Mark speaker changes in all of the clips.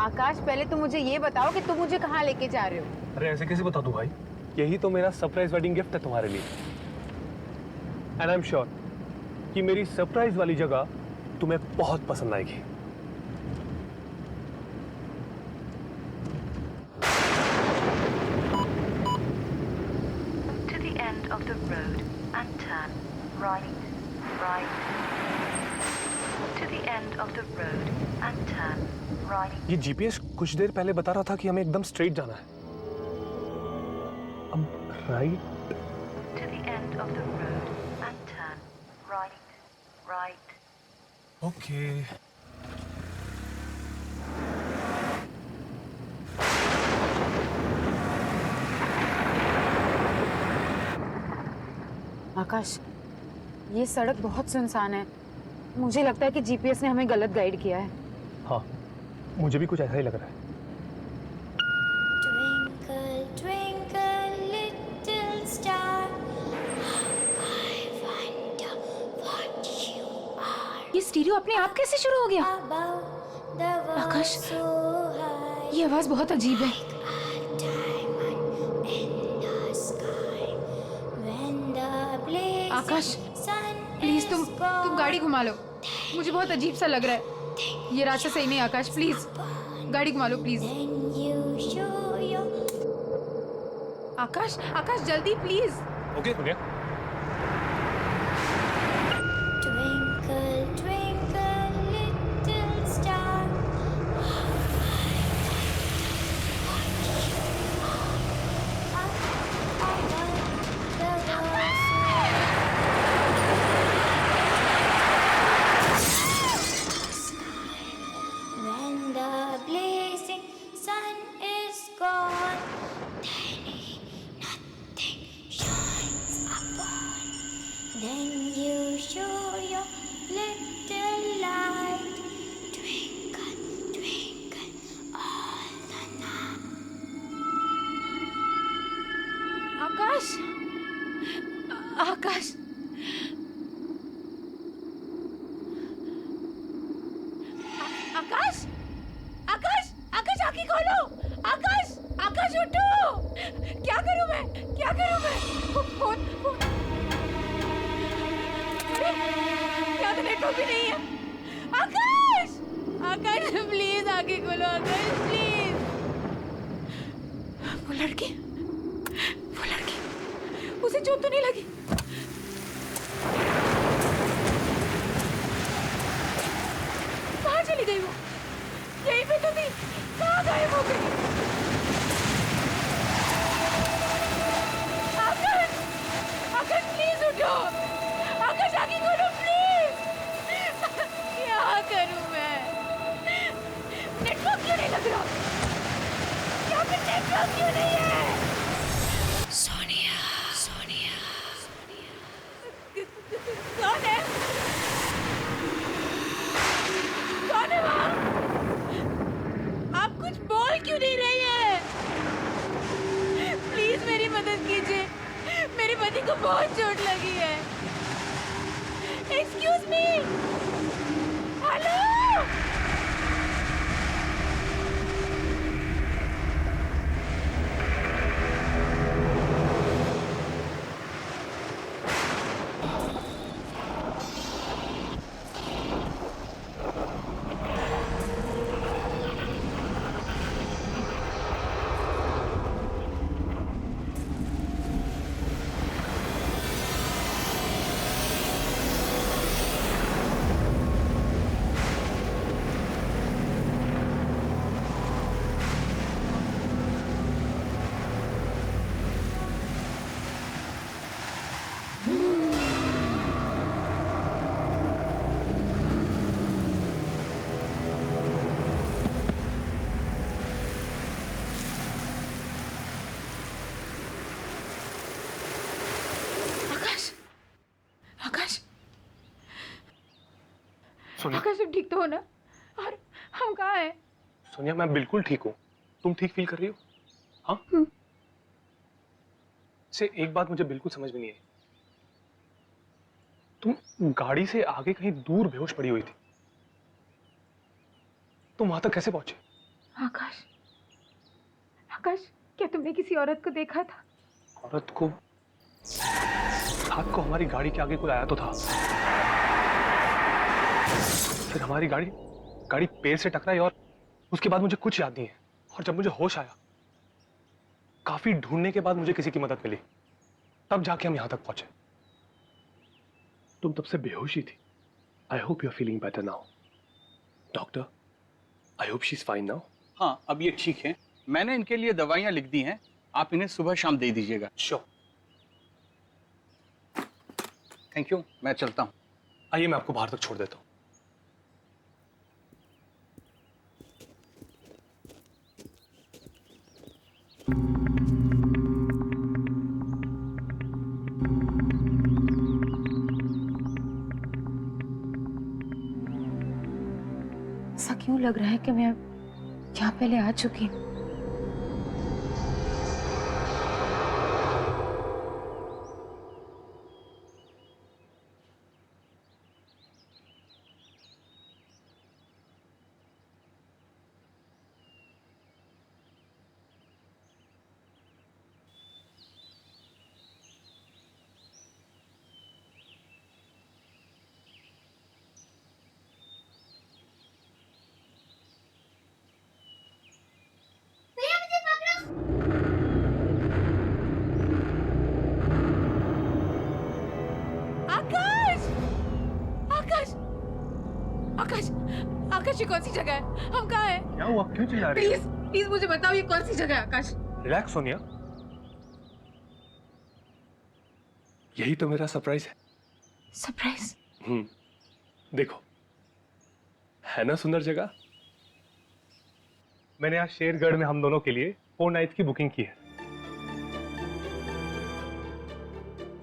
Speaker 1: आकाश, पहले तुम मुझे ये बताओ कि तुम मुझे कहाँ लेके जा रहे हो?
Speaker 2: अरे ऐसे कैसे बता दूं भाई? यही तो मेरा सरप्राइज वेडिंग गिफ्ट है तुम्हारे लिए। एंड आई एम श्योर कि मेरी सरप्राइज वाली जगह तुम्हें बहुत पसंद आएगी।
Speaker 3: To the end of the road and turn right. To the end of the road and turn right.
Speaker 2: ये जीपीएस कुछ देर पहले बता रहा था कि हमें एकदम स्ट्रेट जाना है। अब right.
Speaker 3: To the end of the road and turn right.
Speaker 2: Okay.
Speaker 1: Akash, ये सड़क बहुत सुनसान है। मुझे लगता है कि जीपीएस ने हमें गलत गाइड किया है।
Speaker 2: हाँ, मुझे भी कुछ ऐसा ही लग रहा है।
Speaker 4: Twinkle, twinkle, little star, I wonder what you are.
Speaker 1: ये स्टीरियो अपने आप कैसे शुरू हो गया?
Speaker 4: Above the world
Speaker 1: Akash,
Speaker 4: so high,
Speaker 1: ये आवाज बहुत अजीब है।
Speaker 4: a diamond in the sky. When the
Speaker 1: Akash,
Speaker 4: blazing sun
Speaker 1: please
Speaker 4: is
Speaker 1: तुम
Speaker 4: gone,
Speaker 1: गाड़ी घुमा लो। मुझे बहुत अजीब सा लग रहा है। ये रास्ता सही नहीं। आकाश प्लीज गाड़ी घुमा लो please.
Speaker 4: then you show your
Speaker 1: Akash, Akash जल्दी please.
Speaker 2: Okay okay.
Speaker 4: twinkle, twinkle, little star. When the blazing sun is gone, then nothing shines upon. Then you show your little light, twinkle, twinkle, all the night.
Speaker 1: आकाश, आकाश, आकाश, आकाश, आकाश आंखें खोलो। आकाश, आकाश उठो। क्या करूं मैं? क्या करूं मैं? Phone phone. अरे यहाँ तो नेटवर्क भी नहीं है। आकाश, आकाश प्लीज आंखें खोलो। आकाश प्लीज। वो लड़की, उसे चोट तो नहीं लगी? कहाँ चली गई वो? यहीं पे तो थी। कहाँ गायब हो गई? आकाश, आकाश प्लीज उठो। आकाश आगे खोलो प्लीज। क्या करूं मैं? नेटवर्क क्यों नहीं लग रहा? यहाँ पे नेटवर्क क्यों नहीं है? सोनिया, सोनिया, कौन है? कौन है वहाँ? आप कुछ बोल क्यों नहीं रही है? प्लीज मेरी मदद कीजिए। मेरे पति को बहुत चोट लगी है। Excuse me. हेलो।
Speaker 2: सोनिया,
Speaker 1: आकाश तुम ठीक तो हो ना? और हम कहाँ हैं?
Speaker 2: सोनिया मैं बिल्कुल ठीक हूँ। तुम ठीक फील कर रही हो? हाँ? से एक बात मुझे बिल्कुल समझ में नहीं आई। तुम गाड़ी से आगे कहीं दूर बेहोश पड़ी हुई थी। तुम वहां तक कैसे पहुंचे?
Speaker 1: आकाश, आकाश, क्या तुमने किसी औरत को देखा था?
Speaker 2: औरत को? रात को हमारी गाड़ी के आगे कोई आया तो था, फिर हमारी गाड़ी पेड़ से टकराई और उसके बाद मुझे कुछ याद नहीं है। और जब मुझे होश आया, काफी ढूंढने के बाद मुझे किसी की मदद मिली, तब जाके हम यहां तक पहुंचे। तुम तब से बेहोशी थी। I hope you are feeling better now. Doctor, I hope she is fine now.
Speaker 5: हाँ, अब ये ठीक है। मैंने इनके लिए दवाइयाँ लिख दी हैं, आप इन्हें सुबह शाम दे दीजिएगा।
Speaker 2: श्योर।
Speaker 5: थैंक यू, मैं चलता हूँ।
Speaker 2: आइए, मैं आपको बाहर तक छोड़ देता हूँ।
Speaker 1: ऐसा क्यों लग रहा है कि मैं यहाँ पहले आ चुकी हूँ? आकाश, आकाश, आकाश, आकाश, ये कौन सी जगह है? हम कहाँ हैं?
Speaker 2: क्या हुआ? क्यों चिल्ला रही
Speaker 1: प्लीज, प्लीज मुझे बताओ, ये कौन सी जगह है? आकाश,
Speaker 2: रिलैक्स सोनिया, यही तो मेरा सरप्राइज है।
Speaker 1: सरप्राइज?
Speaker 2: देखो, है ना सुंदर जगह। मैंने आज शेरगढ़ में हम दोनों के लिए 4 नाइट्स की बुकिंग की है।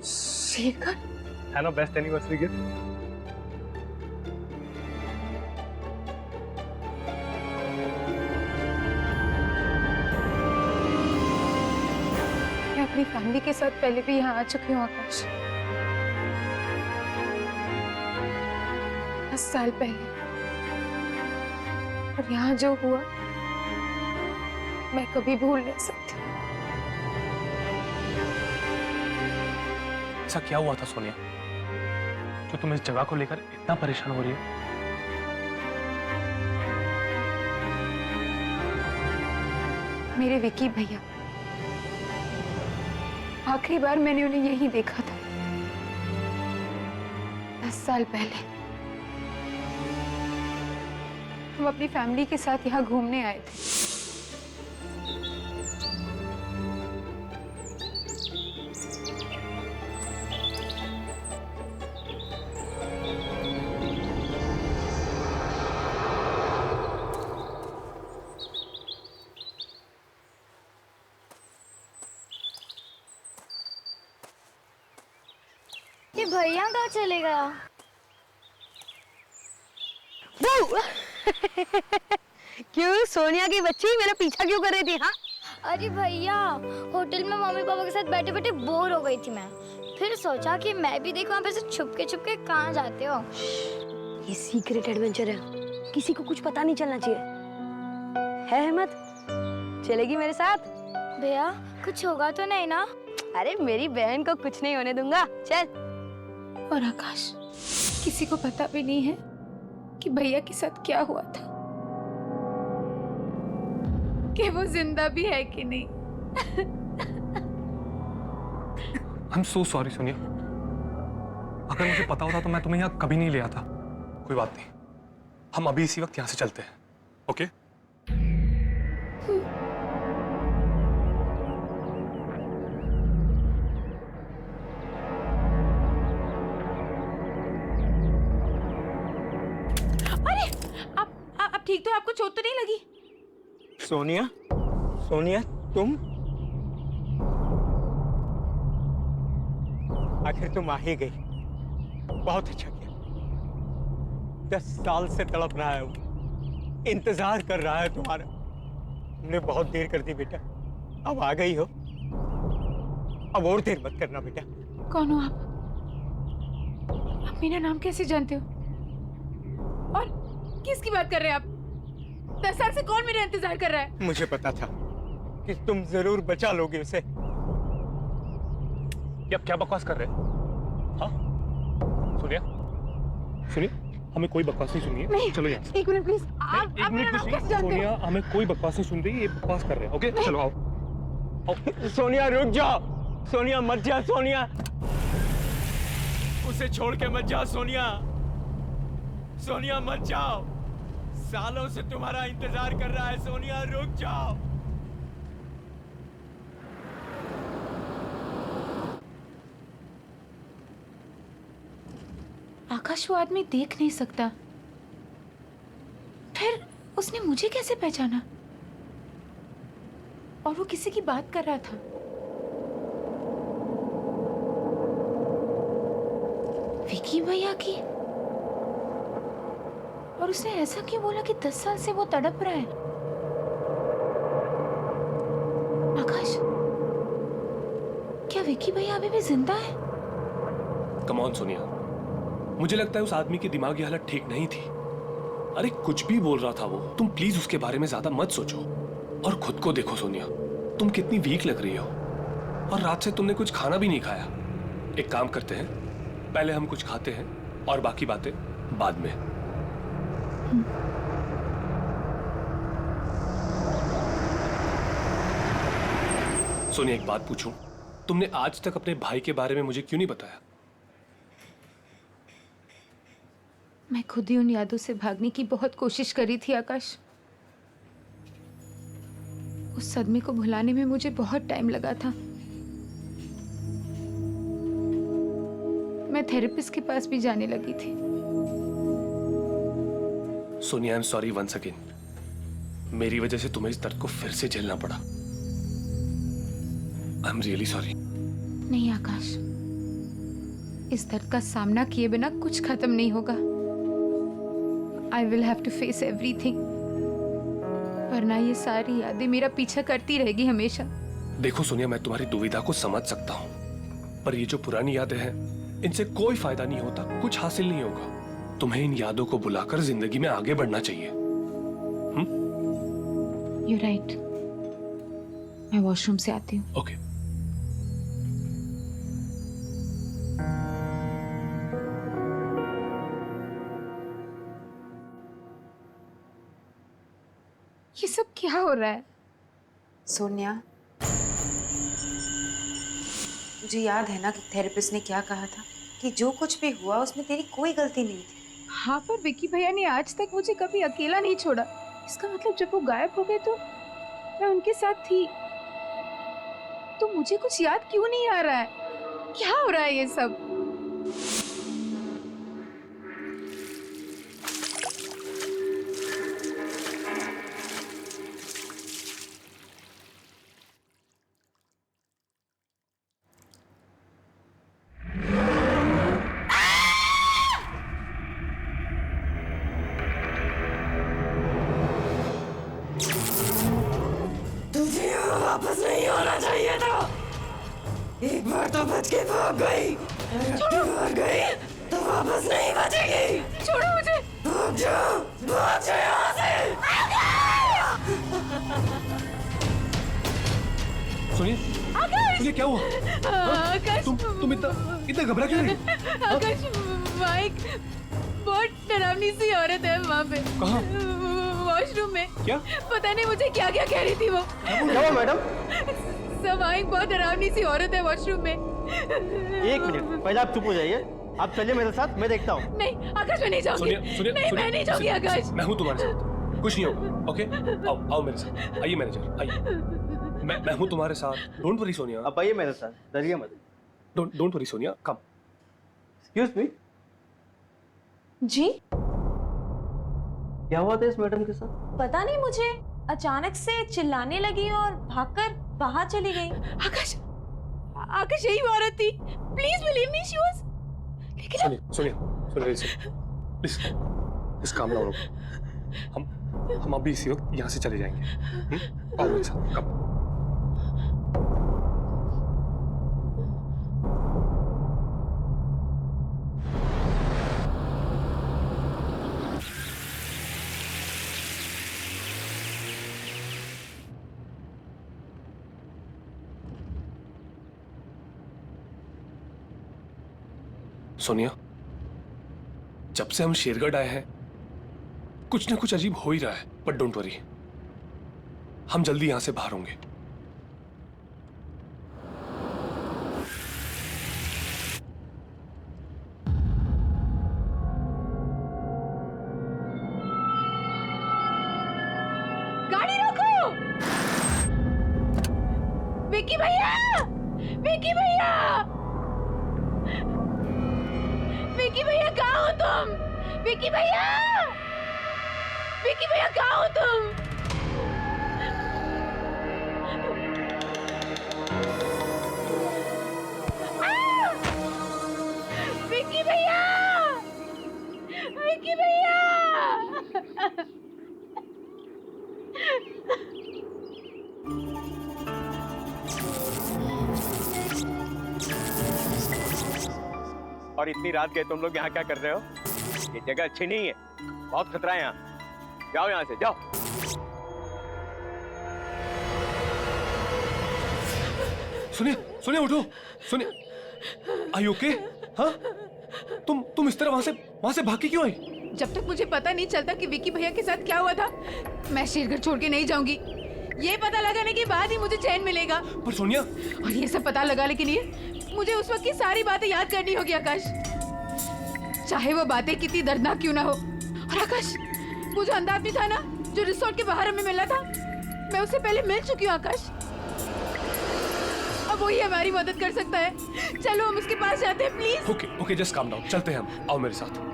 Speaker 1: शेरगढ़?
Speaker 2: है ना बेस्ट एनिवर्सरी गिफ्ट?
Speaker 1: मैं अपनी फैमिली के साथ पहले भी यहाँ आ चुकी हूँ आकाश, 10 साल पहले। और यहाँ जो हुआ मैं कभी भूल नहीं सकती।
Speaker 2: ऐसा क्या हुआ था सोनिया, जो तुम इस जगह को लेकर इतना परेशान हो रही हो?
Speaker 1: मेरे विकी भैया, आखिरी बार मैंने उन्हें यही देखा था 10 साल पहले। हम अपनी फैमिली के साथ यहाँ घूमने आए थे।
Speaker 4: ये भैया कहाँ चले गया?
Speaker 6: क्यों सोनिया की बच्ची मेरा पीछा क्यों कर रही थी? हाँ,
Speaker 4: अरे भैया, होटल में मम्मी पापा के साथ बैठे बैठे बोर हो गई थी मैं। फिर सोचा कि मैं भी देखूं आप ऐसे छुप के कहाँ जाते हो।
Speaker 6: ये सीक्रेट एडवेंचर है, किसी को कुछ पता नहीं चलना चाहिए। है हिम्मत? चलेगी मेरे साथ?
Speaker 4: भैया, कुछ होगा तो नहीं ना?
Speaker 6: अरे मेरी बहन को कुछ नहीं होने दूंगा, चल।
Speaker 1: और आकाश, किसी को पता भी नहीं है कि भैया के साथ क्या हुआ था, कि वो जिंदा भी है कि नहीं।
Speaker 2: I'm so sorry सोनिया, अगर मुझे पता होता तो मैं तुम्हें यहाँ कभी नहीं ले आता। कोई बात नहीं, हम अभी इसी वक्त यहाँ से चलते हैं। ओके?
Speaker 1: आप ठीक तो? आपको चोट तो नहीं लगी?
Speaker 7: सोनिया, सोनिया, तुम आखिर तुम आ ही गई। बहुत अच्छा किया। 10 साल से तड़प रहा है वो, इंतजार कर रहा है तुम्हारा। तुमने बहुत देर कर दी बेटा, अब आ गई हो। अब और देर मत करना बेटा।
Speaker 1: कौन हो आप? आप मेरा नाम कैसे जानते हो? और किसकी बात कर रहे हैं आप? 10 साल से कौन मेरा इंतजार कर रहा है?
Speaker 7: मुझे पता था कि तुम जरूर बचा लोगे उसे।
Speaker 2: ये आप क्या बकवास कर रहे हैं? हाँ सोनिया, सुनिए, हमें कोई बकवास नहीं सुनिए।
Speaker 1: नहीं,
Speaker 2: चलो यहाँ से।
Speaker 1: एक मिनट प्लीज।
Speaker 2: नहीं,
Speaker 1: आप
Speaker 2: एक
Speaker 1: मेरा
Speaker 2: मिनट
Speaker 1: नाम
Speaker 2: कुछ
Speaker 1: कैसे
Speaker 2: नहीं।
Speaker 1: जानते हो?
Speaker 2: सोनिया, हमें कोई बकवास नहीं सुन रही, ये बकवास कर रहे हैं। ओके चलो आओ।
Speaker 7: सोनिया रुक जाओ, सोनिया मत जा, सोनिया उसे छोड़ के मत जाओ, सोनिया, सोनिया मत जाओ, सालों से तुम्हारा इंतजार कर रहा है, सोनिया रुक जाओ।
Speaker 1: आकाश वो आदमी देख नहीं सकता, फिर उसने मुझे कैसे पहचाना? और वो किसी की बात कर रहा था। विकी भैया की। और उसने ऐसा क्यों बोला कि 10 साल से वो तड़प रहा है? आकाश, क्या विकी भैया अभी भी जिंदा है?
Speaker 2: कम ऑन सोनिया, मुझे लगता है उस आदमी की दिमागी हालत ठीक नहीं थी। अरे कुछ भी बोल रहा था वो, तुम प्लीज उसके बारे में ज्यादा मत सोचो और खुद को देखो सोनिया, तुम कितनी वीक लग रही हो और रात से तुमने कुछ खाना भी नहीं खाया। एक काम करते हैं, पहले हम कुछ खाते हैं और बाकी बातें बाद में। सोनिया एक बात पूछूं, तुमने आज तक अपने भाई के बारे में मुझे क्यों नहीं बताया?
Speaker 1: मैं खुद ही उन यादों से भागने की बहुत कोशिश करी थी आकाश। उस सदमे को भुलाने में मुझे बहुत टाइम लगा था। मैं थेरेपिस्ट के पास भी जाने लगी थी।
Speaker 2: Sonia I am sorry once again, मेरी वजह से तुम्हें इस दर्द को फिर से झेलना पड़ा। I am really sorry.
Speaker 1: नहीं आकाश, इस दर्द का सामना किए बिना कुछ खत्म नहीं होगा। I will have to face everything, वरना ये सारी यादें मेरा पीछा करती रहेगी हमेशा।
Speaker 2: देखो सोनिया, मैं तुम्हारी दुविधा को समझ सकता हूँ, पर ये जो पुरानी यादें हैं, इनसे कोई फायदा नहीं होता, कुछ हासिल नहीं होगा। तुम्हें इन यादों को बुलाकर जिंदगी में आगे बढ़ना चाहिए।
Speaker 1: You're right. मैं वॉशरूम से आती हूँ।
Speaker 2: ओके।
Speaker 1: ये सब क्या हो रहा है?
Speaker 8: सोनिया, मुझे याद है ना कि थेरेपिस्ट ने क्या कहा था कि जो कुछ भी हुआ उसमें तेरी कोई गलती नहीं थी।
Speaker 1: हाँ, पर विकी भैया ने आज तक मुझे कभी अकेला नहीं छोड़ा। इसका मतलब जब वो गायब हो गए तो मैं उनके साथ थी। तो मुझे कुछ याद क्यों नहीं आ रहा है? क्या हो रहा है ये सब?
Speaker 6: वापस नहीं होना चाहिए था। एक बार तो बच के भाग गई, भाग गई तो वापस नहीं बचेगी।
Speaker 1: छोड़ो मुझे।
Speaker 6: भाग जाओ यहाँ से।
Speaker 2: सुनिए, सुनिए क्या हुआ?
Speaker 1: आकाश,
Speaker 2: तुम इतना घबरा क्यों रही?
Speaker 1: आकाश, माइक, बहुत डरावनी सी औरत है वहाँ पे।
Speaker 2: कहाँ?
Speaker 1: वॉशरूम में।
Speaker 2: क्या?
Speaker 1: पता नहीं मुझे क्या क्या कह रही थी वो।
Speaker 9: क्या हुआ मैडम?
Speaker 1: सब माइक, बहुत डरावनी सी औरत है वॉशरूम में।
Speaker 9: एक मिनट, पहले आप चुप हो जाइए। आप चलिए मेरे साथ, मैं देखता हूँ।
Speaker 1: नहीं आकाश, मैं नहीं जाऊंगी।
Speaker 2: सुनिए,
Speaker 1: नहीं, मैं नहीं जाऊंगी आकाश।
Speaker 2: मैं हूँ तुम्हारे साथ, कुछ नहीं होगा। ओके, आओ मेरे साथ। आइए मैनेजर, आइए। मैं हूँ तुम्हारे साथ। Don't worry Sonia.
Speaker 9: आप आइए मेरे साथ, डरिए मत।
Speaker 2: Don't worry Sonia, come.
Speaker 9: Excuse me,
Speaker 8: जी?
Speaker 9: क्या हुआ था इस मैडम के साथ?
Speaker 8: पता नहीं मुझे, अचानक से चिल्लाने लगी और भागकर बाहर चली गई।
Speaker 1: आकाश, आकाश यही वो औरत थी। Please believe me, she was. लेकिन
Speaker 2: सुनिए, प्लीज काम डाउन। हम अभी इसी वक्त यहाँ से चले जाएंगे। आओ मेरे साथ, कम। सोनिया, जब से हम शेरगढ़ आए हैं कुछ ना कुछ अजीब हो ही रहा है, बट डोंट वरी, हम जल्दी यहां से बाहर होंगे।
Speaker 1: गाड़ी रोको! विक्की भैया! विक्की भैया! विक्की भैया कहाँ हो तुम? विक्की भैया! विक्की भैया कहाँ हो तुम? आ! विक्की भैया! विक्की भैया!
Speaker 7: और इतनी रात गए तुम लोग यहाँ क्या कर रहे हो? ये जगह अच्छी नहीं है, बहुत खतरा है यहाँ। जाओ यहाँ से, जाओ।
Speaker 2: सुनिए, सुनिए, उठो, सुनिए, आर यू ओके? हाँ, तुम इस तरह वहां से भाग के क्यों आई?
Speaker 1: जब तक मुझे पता नहीं चलता कि विक्की भैया के साथ क्या हुआ था, मैं शेरगढ़ छोड़ के नहीं जाऊंगी। ये पता लगाने के बाद ही मुझे चैन मिलेगा।
Speaker 2: पर सोनिया,
Speaker 1: और ये सब पता लगाने के लिए मुझे उस वक्त की सारी बातें याद करनी होगी आकाश, चाहे वो बातें कितनी दर्दनाक क्यों ना हो। और आकाश, वो जो अंधा आदमी था ना, जो रिसोर्ट के बाहर हमें मिला था, मैं उससे पहले मिल चुकी हूँ आकाश। अब वही हमारी मदद कर सकता है। चलो हम उसके पास जाते हैं, please.
Speaker 2: Okay okay, just calm down, चलते हैं हम, आओ मेरे साथ।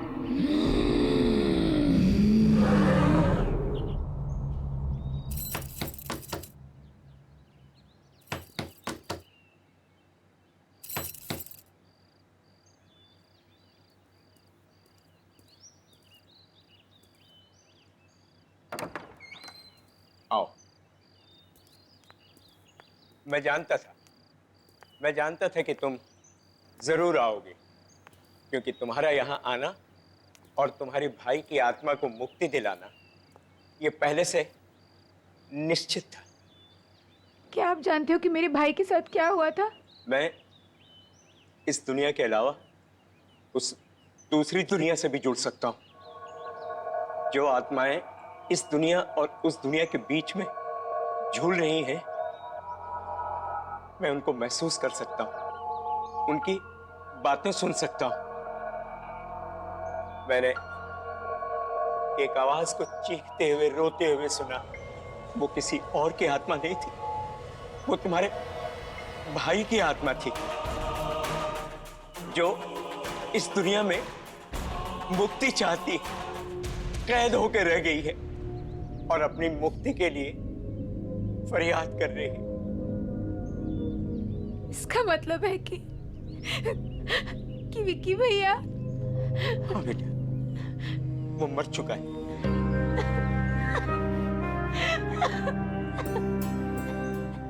Speaker 7: आओ। मैं जानता था कि तुम जरूर आओगे, क्योंकि तुम्हारा यहाँ आना और तुम्हारे भाई की आत्मा को मुक्ति दिलाना ये पहले से निश्चित था।
Speaker 1: क्या आप जानते हो कि मेरे भाई के साथ क्या हुआ था?
Speaker 7: मैं इस दुनिया के अलावा उस दूसरी दुनिया से भी जुड़ सकता हूँ। जो आत्माएं इस दुनिया और उस दुनिया के बीच में झूल रही हैं, मैं उनको महसूस कर सकता हूँ, उनकी बातें सुन सकता हूँ। मैंने एक आवाज को चीखते हुए, रोते हुए सुना। वो किसी और की आत्मा नहीं थी, वो तुम्हारे भाई की आत्मा थी, जो इस दुनिया में मुक्ति चाहती, कैद होकर रह गई है और अपनी मुक्ति के लिए फरियाद कर रही है।
Speaker 1: इसका मतलब है कि विक्की भैया।
Speaker 7: हाँ बेटा, वो मर चुका है।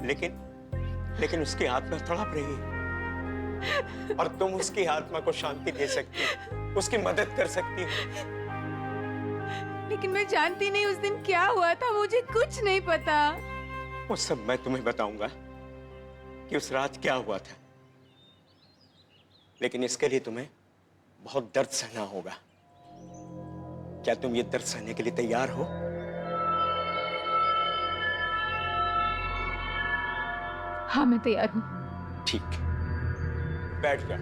Speaker 7: लेकिन उसकी आत्मा तड़प रही है और तुम उसकी आत्मा को शांति दे सकती हो, उसकी मदद कर सकती हो।
Speaker 1: लेकिन मैं जानती नहीं उस दिन क्या हुआ था, मुझे कुछ नहीं पता।
Speaker 7: वो सब मैं तुम्हें बताऊंगा कि उस रात क्या हुआ था, लेकिन इसके लिए तुम्हें बहुत दर्द सहना होगा। क्या तुम ये दर्द सहने के लिए तैयार हो?
Speaker 1: हाँ, मैं तैयार हूँ।
Speaker 7: ठीक, बैठ जा।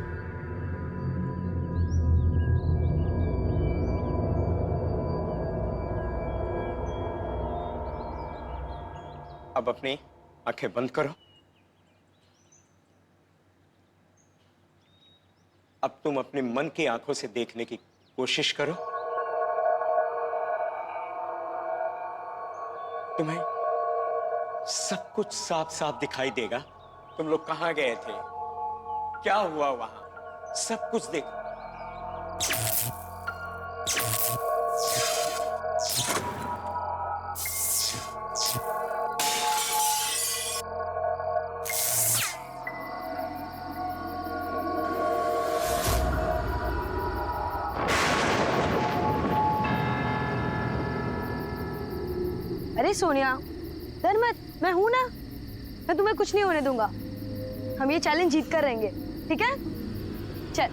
Speaker 7: अब अपनी आंखें बंद करो। अब तुम अपने मन की आंखों से देखने की कोशिश करो। तुम्हें सब कुछ साफ साफ दिखाई देगा। तुम लोग कहां गए थे, क्या हुआ वहां, सब कुछ देखो।
Speaker 10: अरे सोनिया, डर मत, मैं हूं ना, मैं तुम्हें कुछ नहीं होने दूंगा। हम ये चैलेंज जीत कर रहेंगे, ठीक है? चल।